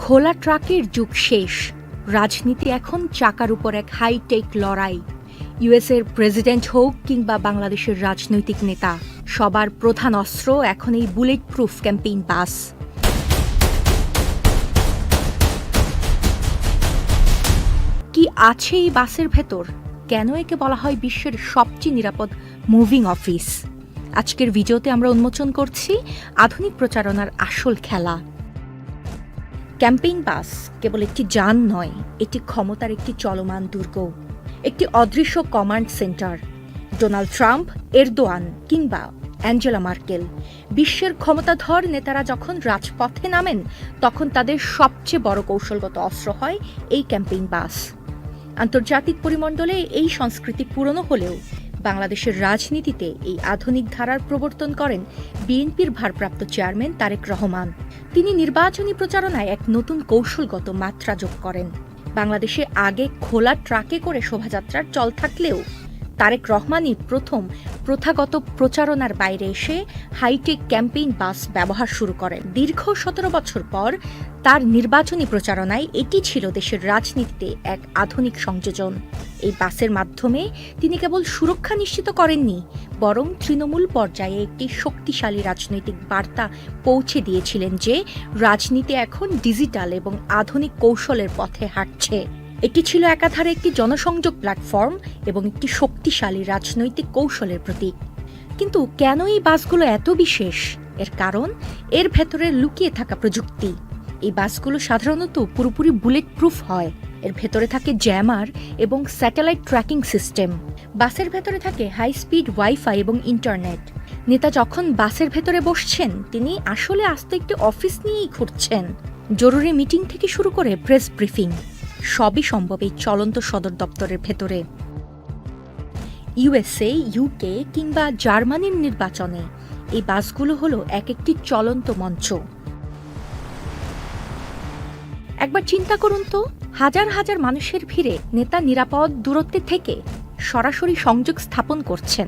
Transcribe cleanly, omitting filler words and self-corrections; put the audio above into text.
খোলা ট্রাকের যুগ শেষ। রাজনীতি এখন চাকার উপর এক হাইটেক লড়াই। ইউএসের প্রেসিডেন্ট হোক কিংবা বাংলাদেশের রাজনৈতিক নেতা, সবার প্রধান অস্ত্র এখন এই বুলেট প্রুফ ক্যাম্পেইন বাস। কি আছে এই বাসের ভেতর? কেন একে বলা হয় বিশ্বের সবচেয়ে নিরাপদ মুভিং অফিস? আজকের ভিডিওতে আমরা উন্মোচন করছি আধুনিক প্রচারণার আসল খেলা। ক্যাম্পেইন বাস কেবল একটি যান নয়, এটি ক্ষমতার একটি চলমান দুর্গ, একটি অদৃশ্য command centre. Donald Trump, Erdogan কিংবা অ্যাঞ্জেলা মার্কেল, বিশ্বের ক্ষমতাধর নেতারা যখন রাজপথে নামেন, তখন তাদের সবচেয়ে বড় কৌশলগত অস্ত্র হয় এই ক্যাম্পেইন বাস। আন্তর্জাতিক পরিমণ্ডলে এই সংস্কৃতি পুরনো হলেও বাংলাদেশের রাজনীতিতে এই আধুনিক ধারার প্রবর্তন করেন বিএনপির ভারপ্রাপ্ত চেয়ারম্যান তারেক রহমান। তিনি নির্বাচনী প্রচারণায় এক নতুন কৌশলগত মাত্রা যোগ করেন। বাংলাদেশে আগে খোলা ট্রাকে করে শোভাযাত্রার চল থাকলেও তারেক রহমানই প্রথম প্রথাগত প্রচারণার বাইরে এসে হাইটেক ক্যাম্পেইন বাস ব্যবহার শুরু করেন। দীর্ঘ 17 বছর পর তার নির্বাচনী প্রচারণায় এটি ছিল দেশের রাজনীতিতে এক আধুনিক সংযোজন। এই বাসের মাধ্যমে তিনি কেবল সুরক্ষা নিশ্চিত করেননি, বরং তৃণমূল পর্যায়ে একটি শক্তিশালী রাজনৈতিক বার্তা পৌঁছে দিয়েছিলেন যে রাজনীতি এখন ডিজিটাল এবং আধুনিক কৌশলের পথে হাঁটছে। এটি ছিল একাধারে একটি জনসংযোগ প্ল্যাটফর্ম এবং একটি শক্তিশালী রাজনৈতিক কৌশলের প্রতীক। কিন্তু কেন এই বাসগুলো এত বিশেষ? এর কারণ এর ভেতরে লুকিয়ে থাকা প্রযুক্তি। এই বাসগুলো সাধারণত পুরোপুরি বুলেট প্রুফ হয়। এর ভেতরে থাকে জ্যামার এবং স্যাটেলাইট ট্র্যাকিং সিস্টেম। বাসের ভেতরে থাকে হাই স্পিড ওয়াইফাই এবং ইন্টারনেট। নেতা যখন বাসের ভেতরে বসছেন, তিনি আসলে আস্তে একটি অফিস নিয়েই ঘুরছেন। জরুরি মিটিং থেকে শুরু করে প্রেস ব্রিফিং সবই সম্ভব এই চলন্ত সদর দপ্তরের ভেতরে। ইউএসএ, ইউকে কিংবা জার্মানির নির্বাচনে এই বাসগুলো হলো এক একটি চলন্ত মঞ্চ। একবার চিন্তা করুন তো, হাজার হাজার মানুষের ভিড়ে নেতা নিরাপদ দূরত্বে থেকে সরাসরি সংযোগ স্থাপন করছেন।